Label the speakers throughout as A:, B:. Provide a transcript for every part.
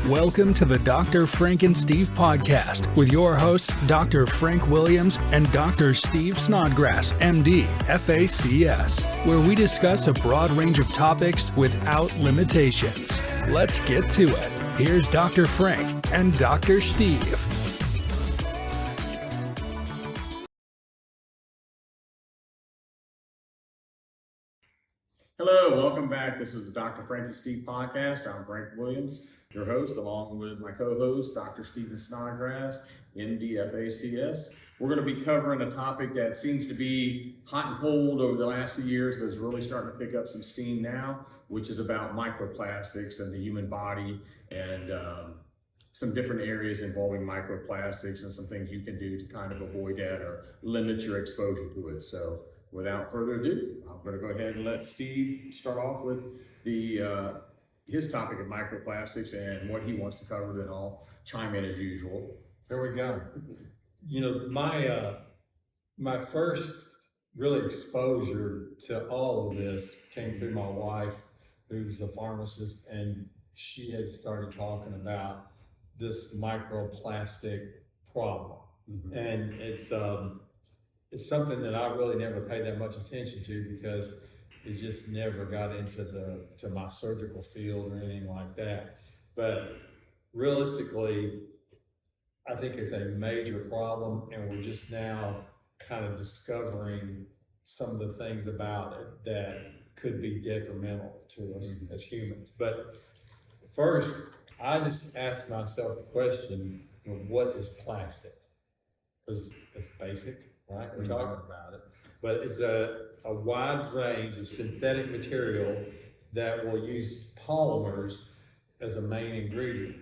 A: Welcome to the Dr. Franken Steve Podcast with your host, Dr. Frank Williams and Dr. Steve Snodgrass, MD, FACS, where we discuss a broad range of topics without limitations. Let's get to it. Here's Dr. Frank and Dr. Steve.
B: Hello, welcome back. This is the Dr. Franken Steve Podcast. I'm Frank Williams, your host, along with my co-host, Dr. Stephen Snodgrass, MD, FACS. We're going to be covering a topic that seems to be hot and cold over the last few years, but is really starting to pick up some steam now, which is about microplastics and the human body and some different areas involving microplastics and some things you can do to kind of avoid that or limit your exposure to it. So without further ado, I'm going to go ahead and let Steve start off with his topic of microplastics and what he wants to cover. Then I'll chime in as usual.
C: There we go. You know, my first really exposure to all of this came through my wife, who's a pharmacist, and she had started talking about this microplastic problem. Mm-hmm. And it's something that I really never paid that much attention to because it just never got into to my surgical field or anything like that. But realistically, I think it's a major problem, and we're just now kind of discovering some of the things about it that could be detrimental to us as humans. But first, I just asked myself the question, what is plastic? Because it's basic. Right, we're talking about it, but it's a wide range of synthetic material that will use polymers as a main ingredient.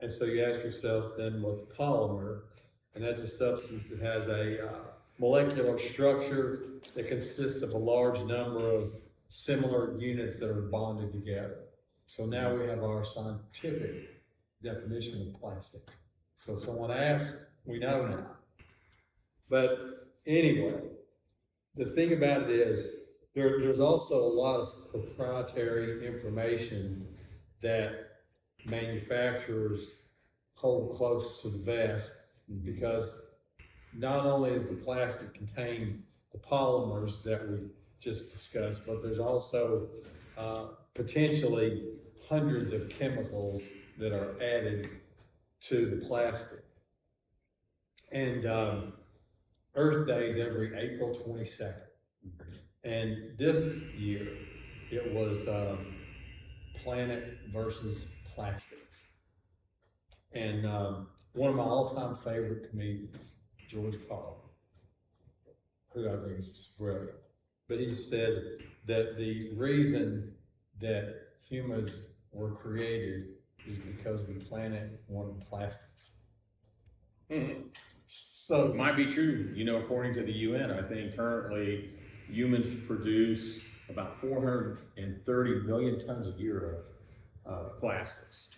C: And so you ask yourself, then what's a polymer? And that's a substance that has a molecular structure that consists of a large number of similar units that are bonded together. So now we have our scientific definition of plastic. So if someone asks, we know now. But anyway, the thing about it is there's also a lot of proprietary information that manufacturers hold close to the vest, because not only does the plastic contain the polymers that we just discussed, but there's also potentially hundreds of chemicals that are added to the plastic. And Earth Day is every April 22nd. And this year, it was planet versus plastics. And one of my all-time favorite comedians, George Carlin, who I think is just brilliant, but he said that the reason that humans were created is because the planet wanted plastics.
B: Mm-hmm. So it might be true. You know, according to the UN, I think currently humans produce about 430 million tons a year of plastics.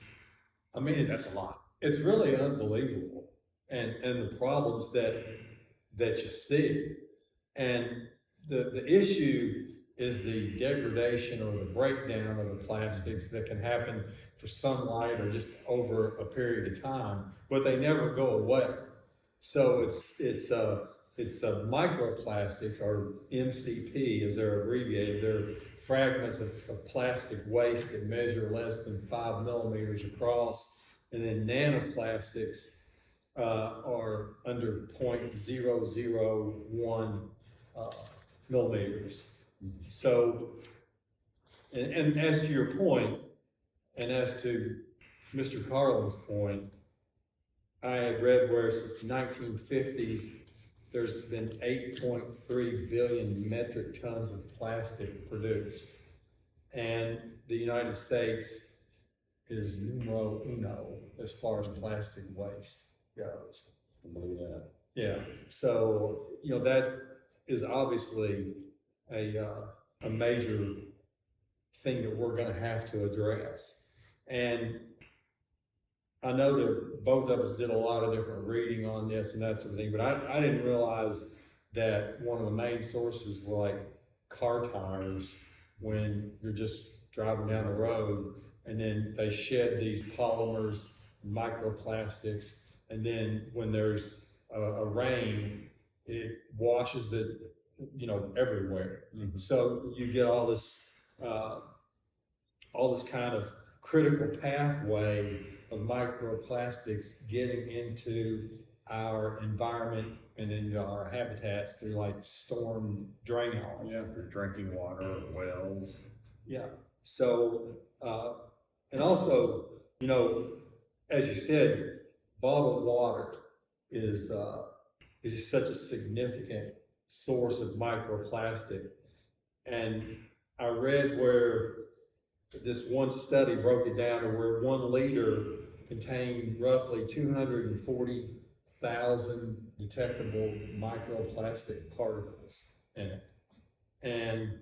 C: I mean,
B: that's a lot.
C: It's really unbelievable, and the problems that you see, and the issue is the degradation or the breakdown of the plastics that can happen for sunlight or just over a period of time, but they never go away. So it's microplastics, or MCP as they're abbreviated. They're fragments of plastic waste that measure less than 5 millimeters across, and then nanoplastics are under 0.001 millimeters. So, and as to your point, and as to Mr. Carlin's point, I had read where since the 1950s, there's been 8.3 billion metric tons of plastic produced. And the United States is numero uno as far as plastic waste goes.
B: I believe that.
C: Yeah, so, you know, that is obviously a major thing that we're gonna have to address. And I know that both of us did a lot of different reading on this and that sort of thing, but I didn't realize that one of the main sources were like car tires when you're just driving down the road, and then they shed these polymers, microplastics, and then when there's a rain, it washes it, everywhere.
B: Mhm.
C: So you get all this kind of critical pathway of microplastics getting into our environment and into our habitats through like storm drain off.
B: Yeah, for drinking water, wells.
C: Yeah. So, and also, as you said, bottled water is just such a significant source of microplastic. And I read where this one study broke it down to where 1 liter contained roughly 240,000 detectable microplastic particles in it. And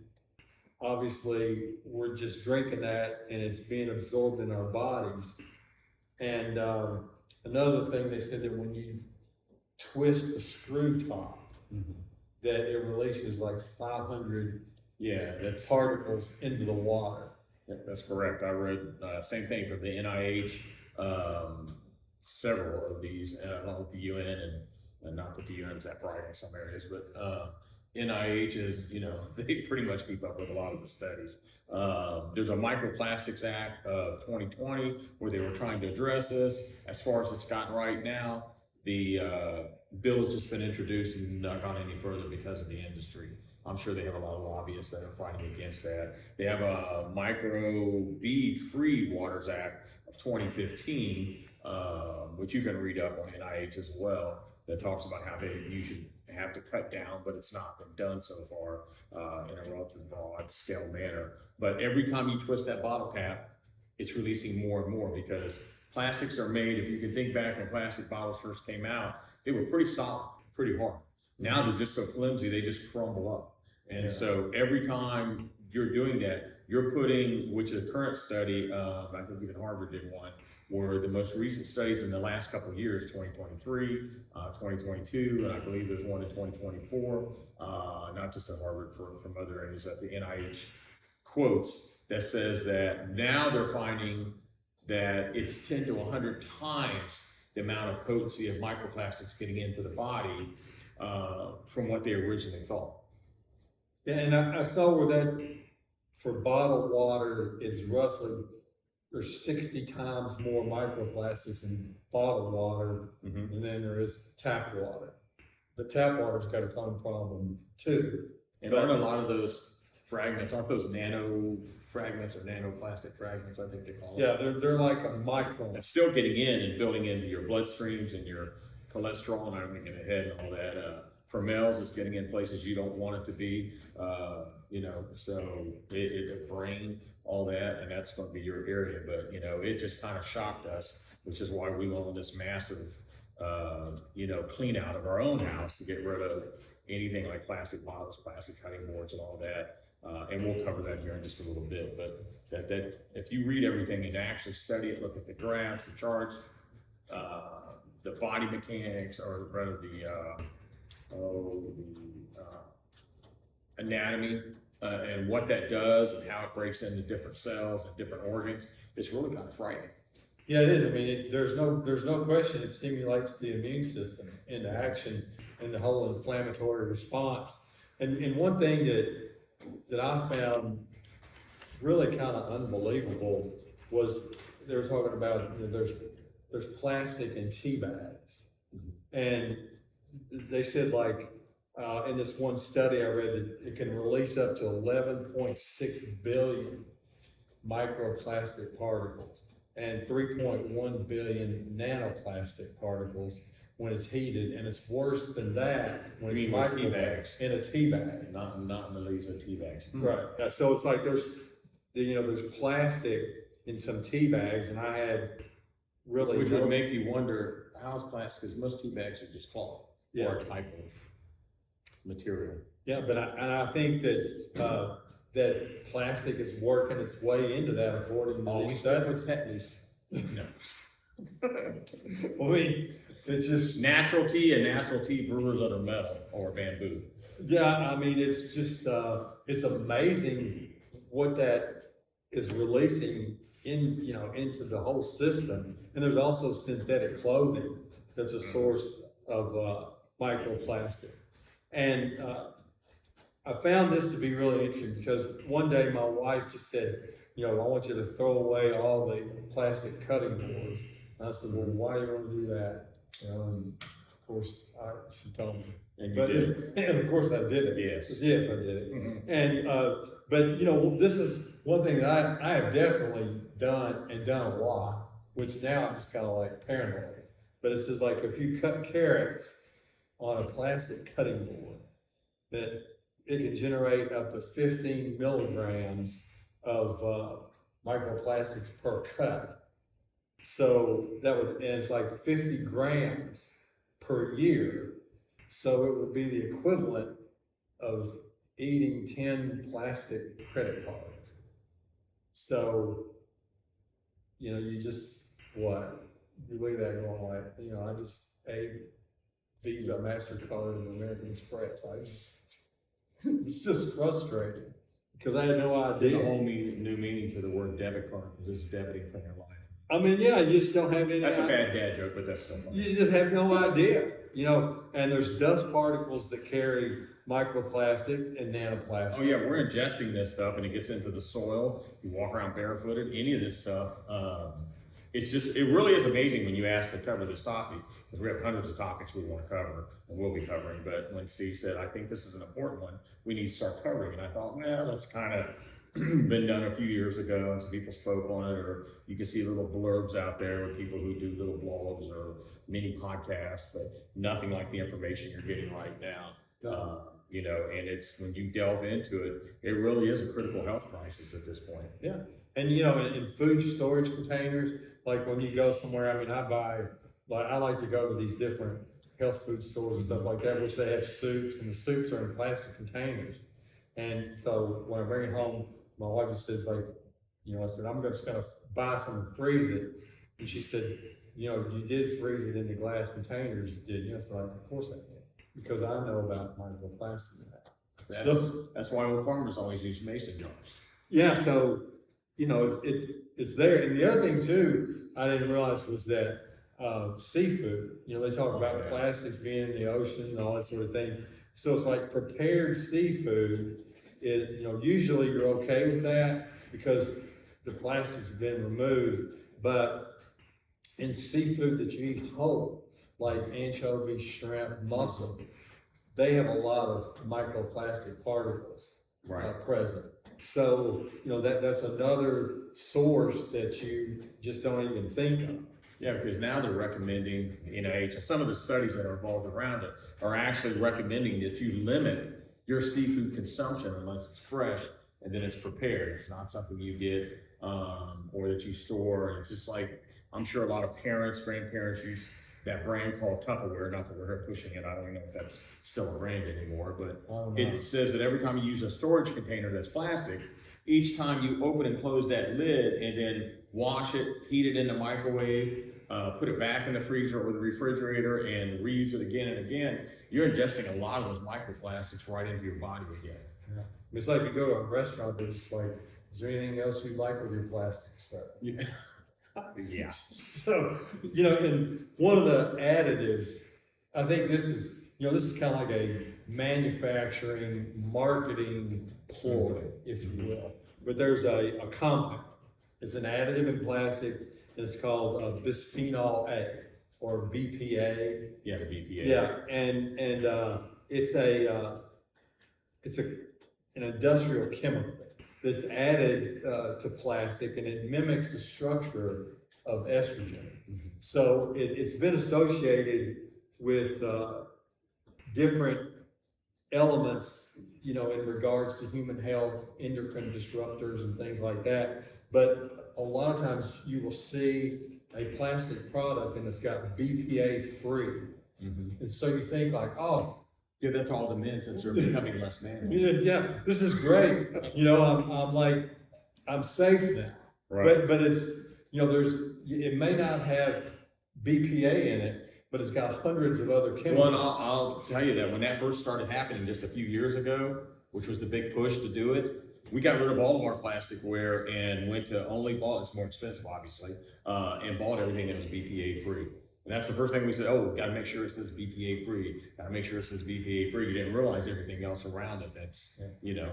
C: obviously we're just drinking that and it's being absorbed in our bodies. And another thing, they said that when you twist the screw top, that it releases like 500 particles into the water.
B: Yeah, that's correct. I read same thing from the NIH, several of these, along with the UN, and not that the UN's that bright in some areas, but NIH is, they pretty much keep up with a lot of the studies. There's a Microplastics Act of 2020 where they were trying to address this. As far as it's gotten right now, the bill has just been introduced and not gone any further because of the industry. I'm sure they have a lot of lobbyists that are fighting against that. They have a Micro Bead Free Waters Act of 2015, which you can read up on NIH as well, that talks about how you should have to cut down, but it's not been done so far in a relatively broad scale manner. But every time you twist that bottle cap, it's releasing more and more, because plastics are made, if you can think back when plastic bottles first came out, they were pretty solid, pretty hard. Now they're just so flimsy, they just crumble up. And so every time you're doing that, you're putting, which a current study, I think even Harvard did one, where the most recent studies in the last couple of years, 2023, 2022, and I believe there's one in 2024, not just at Harvard, from other areas that the NIH quotes, that says that now they're finding that it's 10 to 100 times the amount of potency of microplastics getting into the body from what they originally thought.
C: Yeah, and I saw where that for bottled water is roughly, there's 60 times more microplastics in bottled water than there is tap water. But tap water's got its own problem too.
B: And aren't a lot of those fragments, aren't those nano fragments or nanoplastic fragments, I think they call them?
C: Yeah, they're like a micron.
B: It's still getting in and building into your bloodstreams and your cholesterol, and I'm getting ahead and all that. For males, it's getting in places you don't want it to be, so it brain, all that, and that's going to be your area. But, it just kind of shocked us, which is why we went on this massive, clean out of our own house to get rid of anything like plastic bottles, plastic cutting boards, and all that. And we'll cover that here in just a little bit. But that if you read everything and actually study it, look at the graphs, the charts, the body mechanics, or rather the anatomy and what that does and how it breaks into different cells and different organs, it's really kind of frightening.
C: Yeah, it is. I mean, there's no question it stimulates the immune system into action and the whole inflammatory response. And one thing that I found really kind of unbelievable was they were talking about there's plastic in tea bags, and they said in this one study I read that it can release up to 11.6 billion microplastic particles and 3.1 billion nanoplastic particles when it's heated, and it's worse than that when it's microwaved in a tea bag.
B: Not in the leaves of tea bags.
C: Right. So it's like there's plastic in some tea bags, and I had really
B: which would make you wonder how's plastic, because most tea bags are just cloth or a type of material.
C: Yeah, but I think that that plastic is working its way into that according to these studies.
B: No.
C: I mean, it's just
B: natural tea and natural tea brewers under metal or bamboo.
C: Yeah, I mean, it's just it's amazing what that is releasing into the whole system. And there's also synthetic clothing that's a source of microplastic. And I found this to be really interesting because one day my wife just said, I want you to throw away all the plastic cutting boards. And I said, well, why do you want to do that? And of course, she told me.
B: And you did.
C: And of course I did it.
B: Yes.
C: Yes, I did it. Mm-hmm. And, but this is one thing that I have definitely done a lot, which now I'm just kind of like paranoid. But it's just like if you cut carrots on a plastic cutting board, that it can generate up to 15 milligrams of microplastics per cut. So and it's like 50 grams per year. So it would be the equivalent of eating 10 plastic credit cards. So, you just, you look at that going like, I just ate Visa, MasterCard, and American Express. It's just frustrating because I had no idea.
B: There's a whole new meaning to the word debit card because it's debiting from your life.
C: I mean, yeah, you just don't have any.
B: That's a bad dad joke, but that's still funny.
C: You just have no idea, and there's dust particles that carry microplastic and nanoplastic.
B: Oh yeah, we're ingesting this stuff and it gets into the soil. If you walk around barefooted, any of this stuff, it really is amazing when you ask to cover this topic, because we have hundreds of topics we want to cover and we'll be covering. But when Steve said, I think this is an important one, we need to start covering. And I thought, well, that's kind of been done a few years ago and some people spoke on it, or you can see little blurbs out there with people who do little blogs or mini podcasts, but nothing like the information you're getting right now. And it's when you delve into it, it really is a critical health crisis at this point.
C: Yeah. And in food storage containers, like when you go somewhere, I like to go to these different health food stores and stuff like that, which they have soups, and the soups are in plastic containers. And so when I bring it home, my wife just says I said, I'm just gonna buy some and freeze it. And she said, you did freeze it in the glass containers, didn't you? I said, of course I did, because I know about microplastic in that.
B: That's why farmers always use mason jars.
C: Yeah, so it's there. And the other thing too, I didn't realize was that seafood. They talk about plastics being in the ocean and all that sort of thing. So it's like prepared seafood. Usually you're okay with that because the plastics have been removed. But in seafood that you eat whole, like anchovy, shrimp, mussel, they have a lot of microplastic particles present. So, that's another source that you just don't even think of.
B: Yeah, because now they're recommending, some of the studies that are involved around it are actually recommending that you limit your seafood consumption unless it's fresh and then it's prepared. It's not something you get or that you store. It's just like, I'm sure a lot of parents, grandparents use that brand called Tupperware. Not that we're here pushing it. I don't even know if that's still a brand anymore, but it says that every time you use a storage container that's plastic, each time you open and close that lid and then wash it, heat it in the microwave, put it back in the freezer or the refrigerator and reuse it again and again, you're ingesting a lot of those microplastics right into your body again.
C: Yeah. It's like you go to a restaurant, but it's like, is there anything else you'd like with your plastics? So,
B: yeah. Yeah.
C: So, and one of the additives, I think this is kind of like a manufacturing, marketing ploy, if you will. But there's a compound. It's an additive in plastic. It's called bisphenol A, or BPA.
B: Yeah, the BPA.
C: Yeah, and it's an industrial chemical that's added to plastic, and it mimics the structure of estrogen. Mm-hmm. So it's been associated with different elements, in regards to human health, endocrine disruptors and things like that. But a lot of times you will see a plastic product and it's got BPA free. Mm-hmm. And so you think like, oh,
B: give that to all the men since they're becoming less manly.
C: Yeah, this is great. I'm safe now.
B: Right.
C: But it's, it may not have BPA in it, but it's got hundreds of other chemicals.
B: Well, and I'll tell you that when that first started happening just a few years ago, which was the big push to do it, we got rid of all of our plasticware and went to only bought, it's more expensive obviously, and bought everything that was BPA free. And that's the first thing we said, oh, got to make sure it says BPA free, got to make sure it says BPA free. You didn't realize everything else around it that's, you know.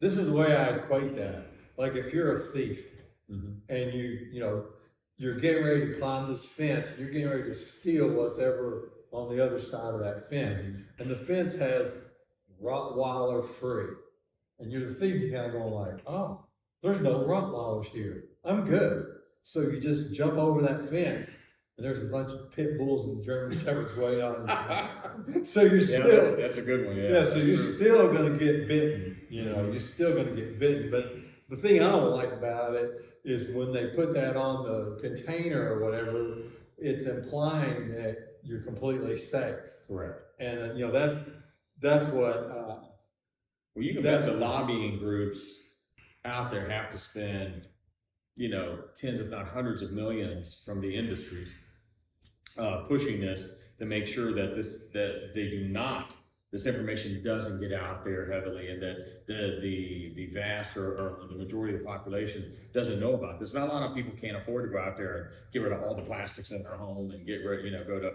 C: This is the way I equate that. Like if you're a thief and you're getting ready to climb this fence, you're getting ready to steal what's ever on the other side of that fence. And the fence has Rottweiler free. And you're the thief, you're kind of going like, oh, there's no Rottweilers here. I'm good. So you just jump over that fence and there's a bunch of pit bulls and German shepherds waiting on. So you're still,
B: that's a good one.
C: Yeah, so you're still going to get bitten, you're still going to get bitten. But the thing I don't like about it is when they put that on the container or whatever, it's implying that you're completely safe.
B: Correct.
C: And that's what.
B: Well, you can bet the lobbying groups out there have to spend, tens if not hundreds of millions from the industries pushing this to make sure that this information doesn't get out there heavily, and that the vast or the majority of the population doesn't know about this. Not a lot of people can't afford to go out there and get rid of all the plastics in their home and get rid, go to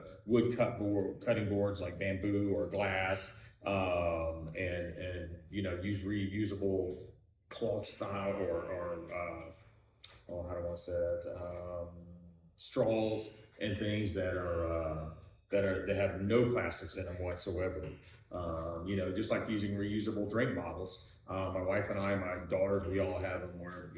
B: cutting boards like bamboo or glass, and use reusable cloth style or how do I want to say that, straws and things that have no plastics in them whatsoever. Just like using reusable drink bottles. My wife and I, my daughters, we all have them where,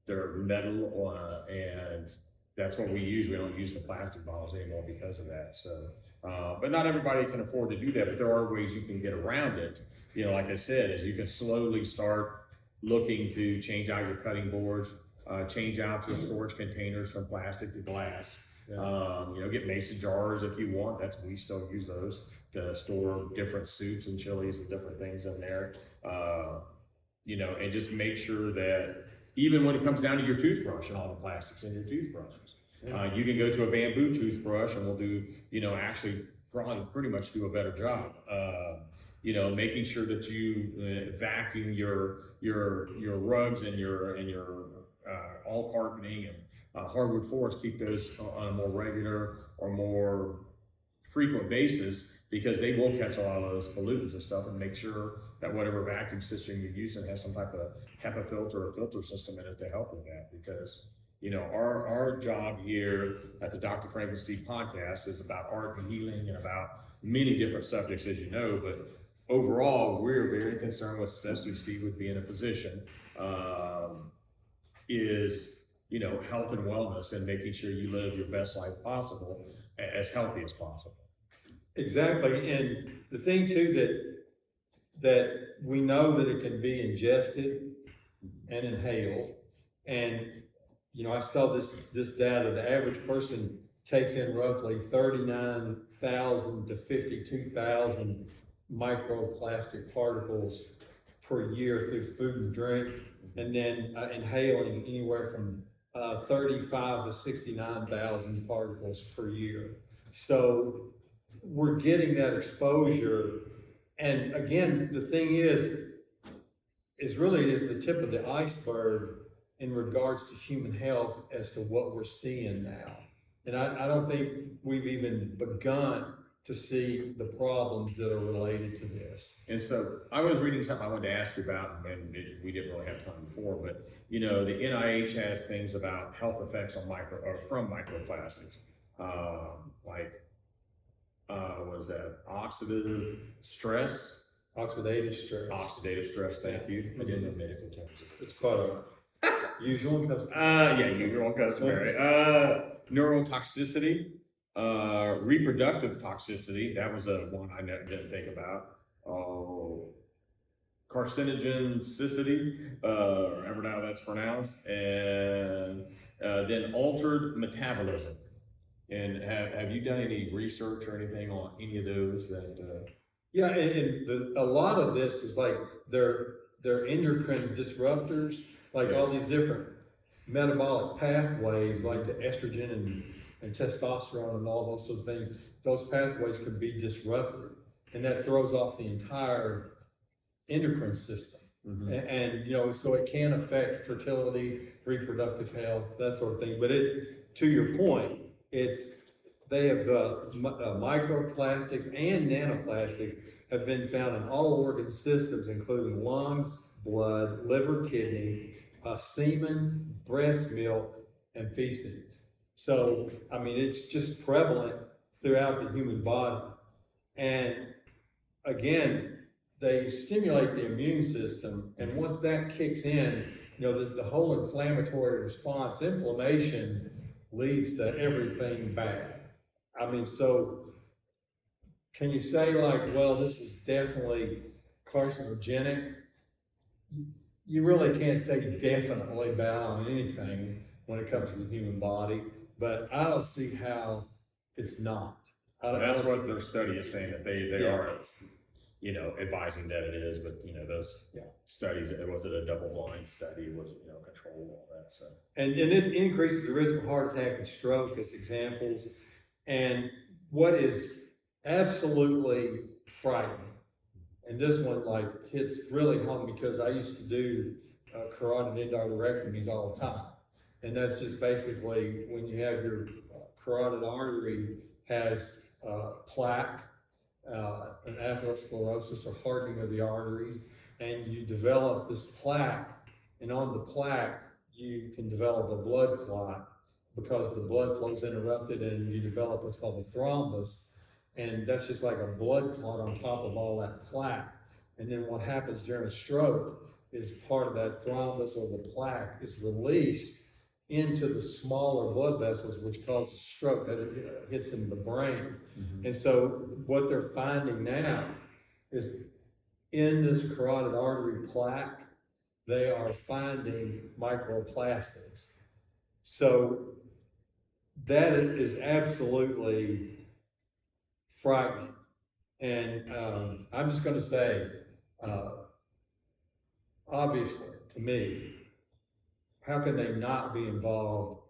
B: they're metal, and that's what we use. We don't use the plastic bottles anymore because of that. So, but not everybody can afford to do that, but there are ways you can get around it. Like I said, is you can slowly start looking to change out your cutting boards, change out your storage containers from plastic to glass. Get mason jars if you want. We still use those to store different soups and chilies and different things in there. And just make sure that even when it comes down to your toothbrush and all the plastics in your toothbrushes, you can go to a bamboo toothbrush and we'll do, actually probably pretty much do a better job. Making sure that you vacuum your rugs and your all carpeting and hardwood floors, keep those on a more regular or more frequent basis, because they will catch a lot of those pollutants and stuff, and make sure that whatever vacuum system you're using has some type of HEPA filter or filter system in it to help with that. Because our job here at the Dr. Franken Steve Podcast is about art and healing and about many different subjects, as you know, but overall, we're very concerned with, especially Steve would be in a position, is health and wellness, and making sure you live your best life possible, as healthy as possible.
C: Exactly. And the thing too, that we know that it can be ingested and inhaled. And I saw this data. The average person takes in roughly 39,000 to 52,000 microplastic particles per year through food and drink, and then inhaling anywhere from 35 to 69,000 particles per year. So we're getting that exposure. And again, the thing is really is the tip of the iceberg in regards to human health as to what we're seeing now. And I don't think we've even begun to see the problems that are related to this.
B: And so I was reading something I wanted to ask you about, and we didn't really have time before, but the NIH has things about health effects on from microplastics, what is that? Oxidative stress, thank you. I didn't know medical terms.
C: It's quite a usual and customary.
B: Usual and customary. Neurotoxicity, reproductive toxicity. That was one I didn't think about. Carcinogenicity, or however now that's pronounced, and then altered metabolism. And have you done any research or anything on any of those that?
C: Yeah, and a lot of this is like they're endocrine disruptors, like all these different metabolic pathways, like the estrogen and testosterone and all those sorts of things. Those pathways could be disrupted, and that throws off the entire endocrine system. And you know, so it can affect fertility, reproductive health, that sort of thing. But to your point, they have microplastics and nanoplastics have been found in all organ systems, including lungs, blood, liver, kidney, semen, breast milk, and feces. So, I mean, it's just prevalent throughout the human body. And again, they stimulate the immune system, and once that kicks in, you know, the whole inflammatory response, inflammation leads to everything bad. I mean, so can you say like, well, this is definitely carcinogenic? You really can't say definitely bad on anything when it comes to the human body, but I don't see how it's not.
B: That's what their study is saying, that they are, you know, advising that it is, but you know, those studies, was it a double-blind study? Was it, you know, controlled, all that stuff?
C: And it increases the risk of heart attack and stroke as examples. And what is absolutely frightening, and this one like hits really home because I used to do carotid endarterectomies all the time. And that's just basically when you have your carotid artery has plaque, an atherosclerosis or hardening of the arteries, and you develop this plaque, and on the plaque you can develop a blood clot because the blood flow is interrupted, and you develop what's called a thrombus, and that's just like a blood clot on top of all that plaque. And then what happens during a stroke is part of that thrombus or the plaque is released into the smaller blood vessels, which causes stroke, that it hits into the brain. And so what they're finding now is in this carotid artery plaque, they are finding microplastics. So that is absolutely frightening. And I'm just gonna say, obviously, to me, how can they not be involved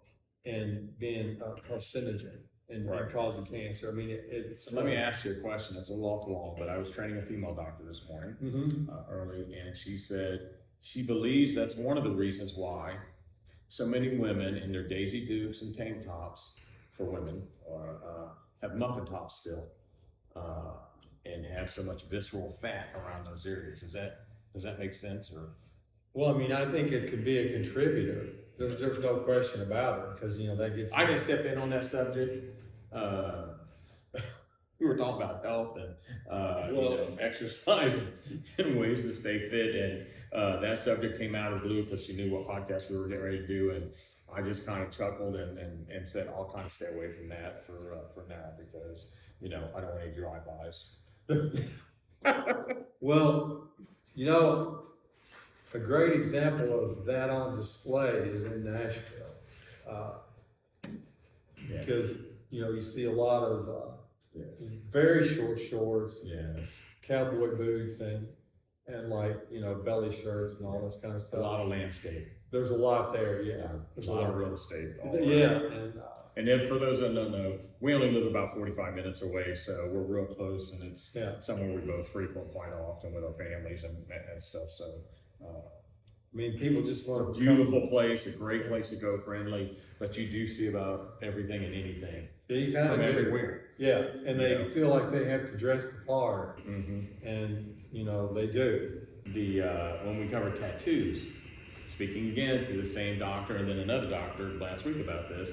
C: in being a carcinogen and causing cancer? I mean, it's...
B: Let me ask you a question. It's a little off the wall, but I was training a female doctor this morning, early, and she said she believes that's one of the reasons why so many women in their Daisy Dukes and tank tops for women have muffin tops still, and have so much visceral fat around those areas. Does that make sense? Or?
C: Well, I mean, I think it could be a contributor. There's no question about it, because, you know, that gets...
B: I can step in on that subject. We were talking about health and you know, exercise and ways to stay fit, and that subject came out of the blue because she knew what podcast we were getting ready to do, and I just kind of chuckled and said I'll kind of stay away from that for now, because, you know, I don't want any dry eyes.
C: Well, you know, a great example of that on display is in Nashville, because, you know, you see a lot of very short shorts, cowboy boots, and like, you know, belly shirts and all this kind of stuff.
B: A lot of landscape.
C: There's a lot there,
B: There's a lot of real estate. And then for those that don't know, we only live about 45 minutes away, so we're real close, and it's somewhere we both frequent quite often with our families and stuff. So,
C: I mean, people just want
B: to beautiful place, a great place to go, friendly, but you do see about everything and anything.
C: Yeah, you kind of
B: everywhere.
C: Yeah, and they feel like they have to dress the part, and you know they do.
B: When we covered tattoos, speaking again to the same doctor and then another doctor last week about the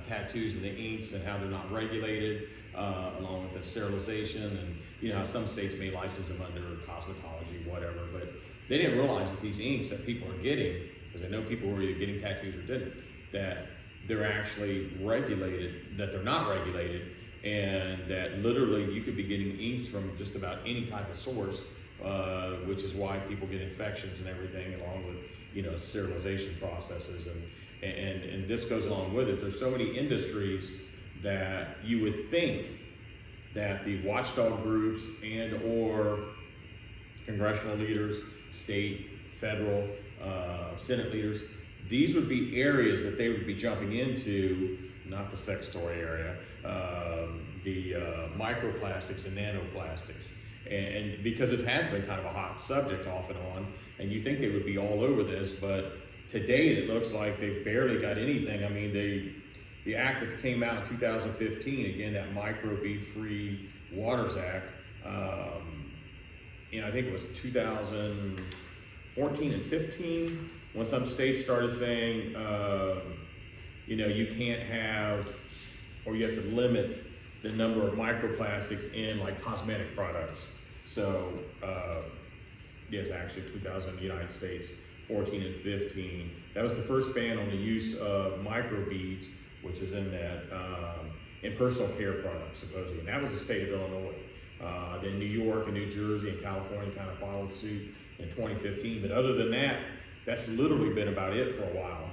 B: tattoos and the inks and how they're not regulated, along with the sterilization, and you know how some states may license them under cosmetology, whatever, but they didn't realize that these inks that people are getting, because I know people were either getting tattoos or didn't, that they're actually regulated, that they're not regulated, and that literally you could be getting inks from just about any type of source, which is why people get infections and everything, along with, you know, sterilization processes, and this goes along with it. There's so many industries that you would think that the watchdog groups and or congressional leaders, state, federal, Senate leaders, these would be areas that they would be jumping into, not the sex toy area, the microplastics and nanoplastics. and because it has been kind of a hot subject off and on, and you think they would be all over this, but to date it looks like they've barely got anything. I mean, the act that came out in 2015, again, that microbead free waters act, I think it was 2014 and 15 when some states started saying, you can't have, or you have to limit the number of microplastics in like cosmetic products. So, yes, actually 2000 in the United States, 14 and 15. That was the first ban on the use of microbeads, which is in that, in personal care products, supposedly. And that was the state of Illinois. Then New York and New Jersey and California kind of followed suit in 2015. But other than that, that's literally been about it for a while.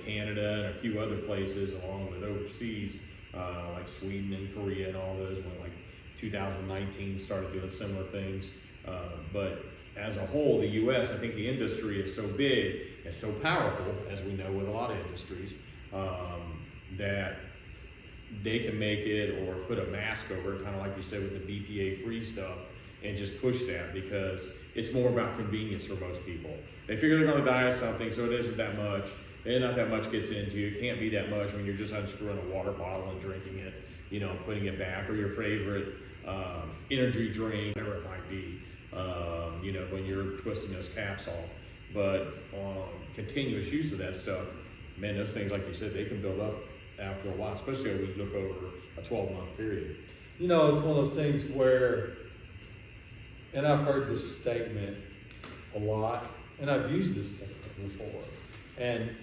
B: Canada and a few other places, along with overseas, like Sweden and Korea and all those, when like 2019 started doing similar things. But as a whole, the U.S., I think the industry is so big and so powerful, as we know with a lot of industries, that they can make it or put a mask over it, kind of like you said with the BPA-free stuff, and just push that because it's more about convenience for most people. They figure they're going to die of something, so it isn't that much. And not that much gets into you. It can't be that much when you're just unscrewing a water bottle and drinking it, putting it back, or your favorite energy drink, whatever it might be, when you're twisting those caps off. But on continuous use of that stuff, man, those things, like you said, they can build up after a while, especially when we look over a 12-month period.
C: It's one of those things where, and I've heard this statement a lot, and I've used this statement before, and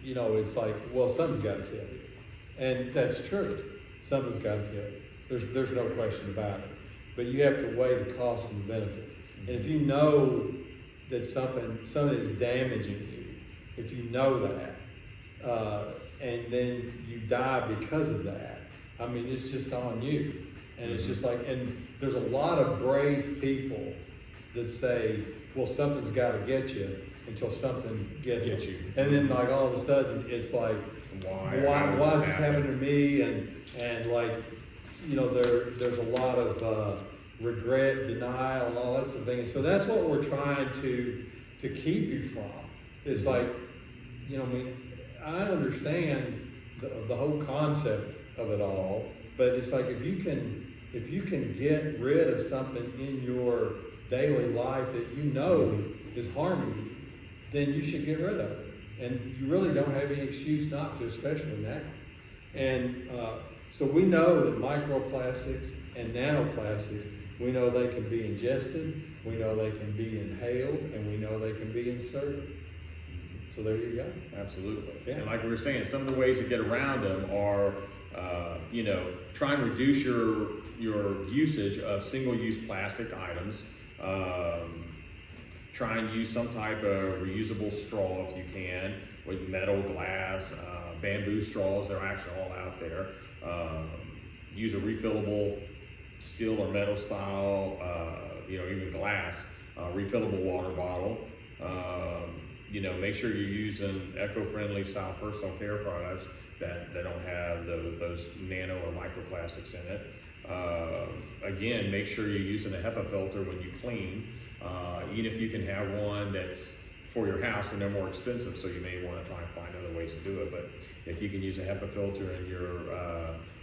C: it's like, well, something's got to kill you. And that's true. Something's got to kill you. There's no question about it. But you have to weigh the costs and the benefits. And if you know that something is damaging you, if you know that, and then you die because of that, I mean, it's just on you. And it's just like, and there's a lot of brave people that say, well, something's got to get you until something gets you. And then like all of a sudden it's like, why is this happening to me? And like, there's a lot of regret, denial, and all that sort of thing. And so that's what we're trying to keep you from. It's like, I understand the whole concept of it all, but it's like if you can get rid of something in your daily life that is harming you, then you should get rid of it. And you really don't have any excuse not to, especially now. And so we know that microplastics and nanoplastics, we know they can be ingested, we know they can be inhaled, and we know they can be inserted. So there you go.
B: Absolutely.
C: Yeah.
B: And like we were saying, some of the ways to get around them are, try and reduce your usage of single-use plastic items. Try and use some type of reusable straw if you can, with metal, glass, bamboo straws. They're actually all out there. Use a refillable steel or metal style, even glass, refillable water bottle. Make sure you're using eco-friendly style personal care products that don't have those nano or microplastics in it. Again, make sure you're using a HEPA filter when you clean. Even if you can have one that's for your house, and they're more expensive, so you may want to try and find other ways to do it. But if you can use a HEPA filter in your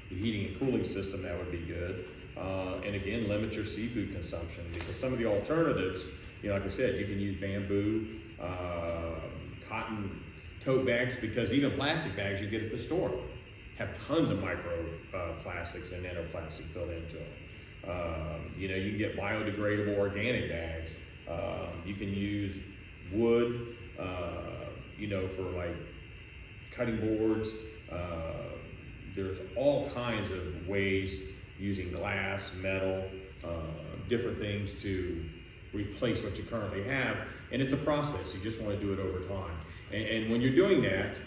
B: heating and cooling system, that would be good. And again, limit your seafood consumption, because some of the alternatives, like I said, you can use bamboo, cotton tote bags, because even plastic bags you get at the store have tons of microplastics and nanoplastics built into them. You can get biodegradable organic bags. You can use wood, for like cutting boards. There's all kinds of ways using glass, metal, different things to replace what you currently have. And it's a process. You just want to do it over time. And when you're doing that,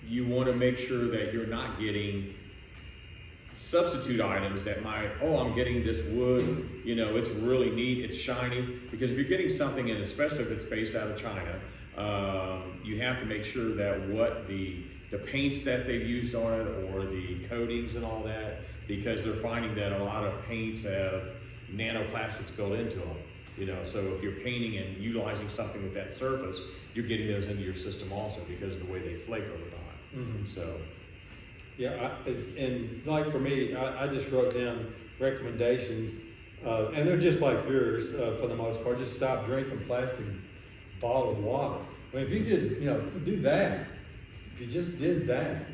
B: you want to make sure that you're not getting substitute items that might, I'm getting this wood, it's really neat, it's shiny. Because if you're getting something, and especially if it's based out of China, you have to make sure that what the the paints that they've used on it or the coatings and all that, because they're finding that a lot of paints have nanoplastics built into them. You know, so if you're painting and utilizing something with that surface, you're getting those into your system also because of the way they flake over time. So.
C: Yeah, and like for me, I just wrote down recommendations, and they're just like yours for the most part. Just stop drinking plastic bottled water. I mean, if you did, do that, if you just did that,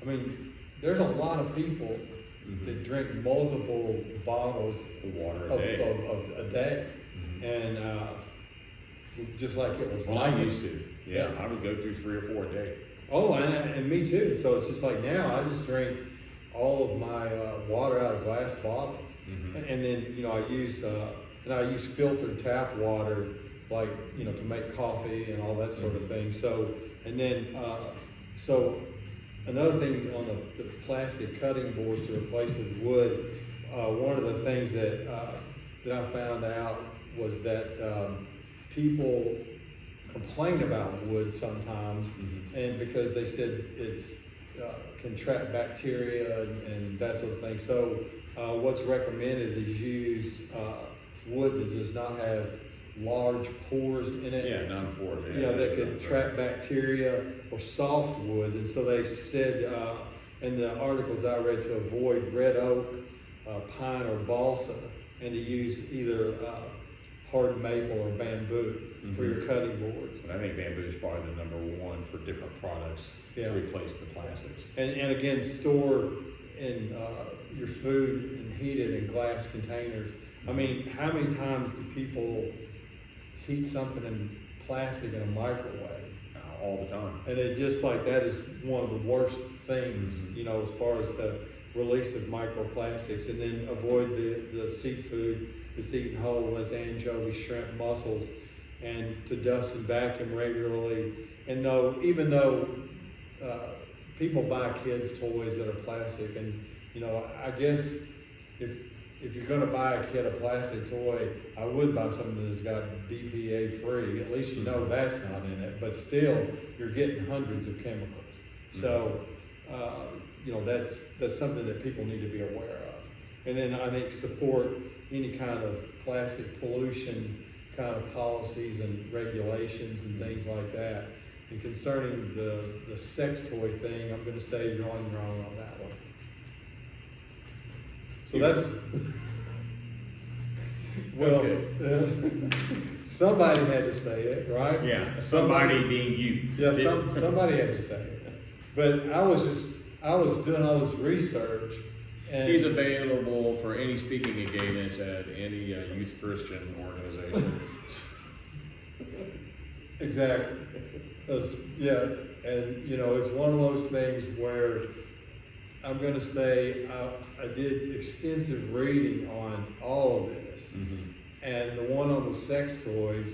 C: I mean, there's a lot of people that drink multiple bottles
B: of water
C: of a day. And just like it was.
B: Well, I used to. Yeah, I would go through 3 or 4 a day.
C: Oh, and me too. So it's just like now I just drink all of my water out of glass bottles, and then I use filtered tap water, like to make coffee and all that sort of thing. So and then so another thing on the plastic cutting boards to replace with wood. One of the things that I found out was that people complain about wood sometimes, and because they said it's can trap bacteria and that sort of thing. So what's recommended is use wood that does not have large pores in it.
B: Yeah, non-porous.
C: That can trap bacteria, or soft woods. And so they said in the articles I read to avoid red oak, pine, or balsa, and to use either hard maple or bamboo for your cutting boards.
B: And I think bamboo is probably the number one for different products to replace the plastics.
C: And again, store in your food and heat it in glass containers. I mean, how many times do people heat something in plastic in a microwave?
B: All the time.
C: And it just like that is one of the worst things, as far as the release of microplastics. And then avoid the seafood that's eaten whole, that's anchovies, shrimp, mussels, and to dust and vacuum regularly. And even though people buy kids' toys that are plastic, and I guess if you're going to buy a kid a plastic toy, I would buy something that's got BPA free. At least that's not in it. But still, you're getting hundreds of chemicals. So that's something that people need to be aware of. And then I think support any kind of plastic pollution kind of policies and regulations and things like that. And concerning the sex toy thing, I'm going to say you're on that one. So that's, well, somebody had to say it, right?
B: Yeah, somebody being you.
C: Yeah, somebody had to say it. But I was doing all this research. And
B: he's available for any speaking engagements at any youth Christian organization.
C: Exactly. Yeah, and it's one of those things where I'm going to say I did extensive reading on all of this, and the one on the sex toys,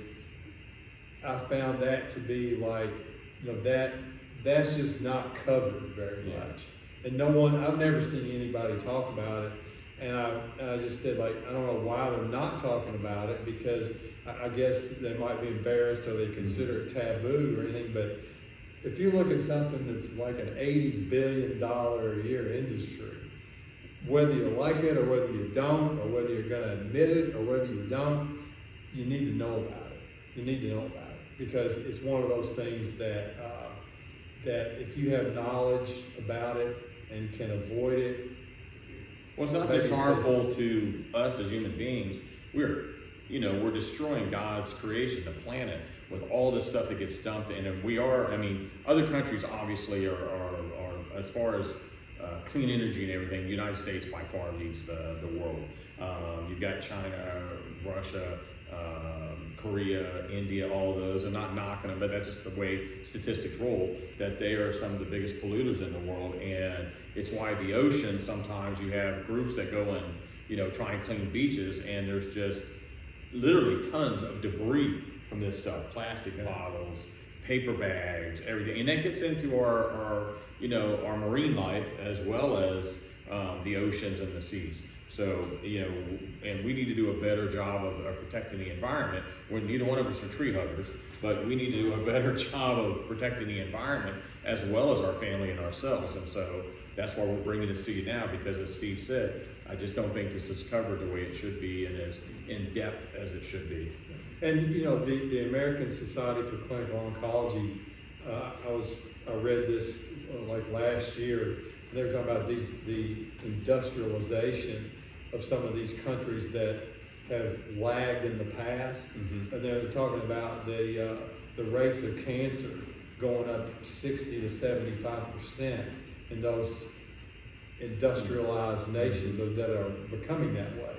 C: I found that to be like, that's just not covered very much. And I've never seen anybody talk about it. And I just said, like, I don't know why they're not talking about it, because I guess they might be embarrassed or they consider it taboo or anything. But if you look at something that's like an $80 billion a year industry, whether you like it or whether you don't, or whether you're going to admit it or whether you don't, you need to know about it. You need to know about it, because it's one of those things that if you have knowledge about it and can avoid it.
B: Well, it's not just harmful to us as human beings. We're destroying God's creation, the planet, with all this stuff that gets dumped in. And we are, other countries obviously are as far as clean energy and everything, the United States by far leads the world. You've got China, Russia, Korea, India, all those. I'm not knocking them, but that's just the way statistics roll, that they are some of the biggest polluters in the world. And it's why the ocean, sometimes you have groups that go and, try and clean beaches, and there's just literally tons of debris from this stuff, plastic bottles, paper bags, everything. And that gets into our marine life as well as the oceans and the seas. So, and we need to do a better job of protecting the environment. When neither one of us are tree huggers, but we need to do a better job of protecting the environment as well as our family and ourselves. And so that's why we're bringing this to you now, because as Steve said, I just don't think this is covered the way it should be and as in depth as it should be.
C: And the American Society for Clinical Oncology, I read this like last year. They were talking about the industrialization of some of these countries that have lagged in the past, and they're talking about the rates of cancer going up 60 to 75% in those industrialized nations that are becoming that way.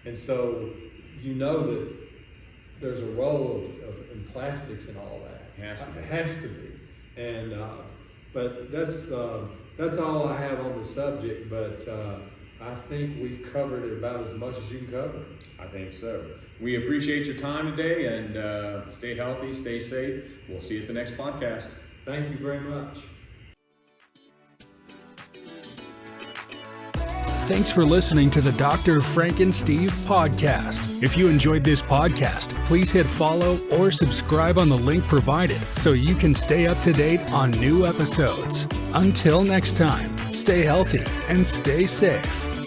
C: And so that there's a role in plastics and all that. It has to be. And but that's all I have on the subject. But I think we've covered it about as much as you can cover.
B: I think so. We appreciate your time today, and stay healthy, stay safe. We'll see you at the next podcast.
C: Thank you very much.
A: Thanks for listening to the Dr. Franken Steve Podcast. If you enjoyed this podcast, please hit follow or subscribe on the link provided so you can stay up to date on new episodes. Until next time, stay healthy and stay safe.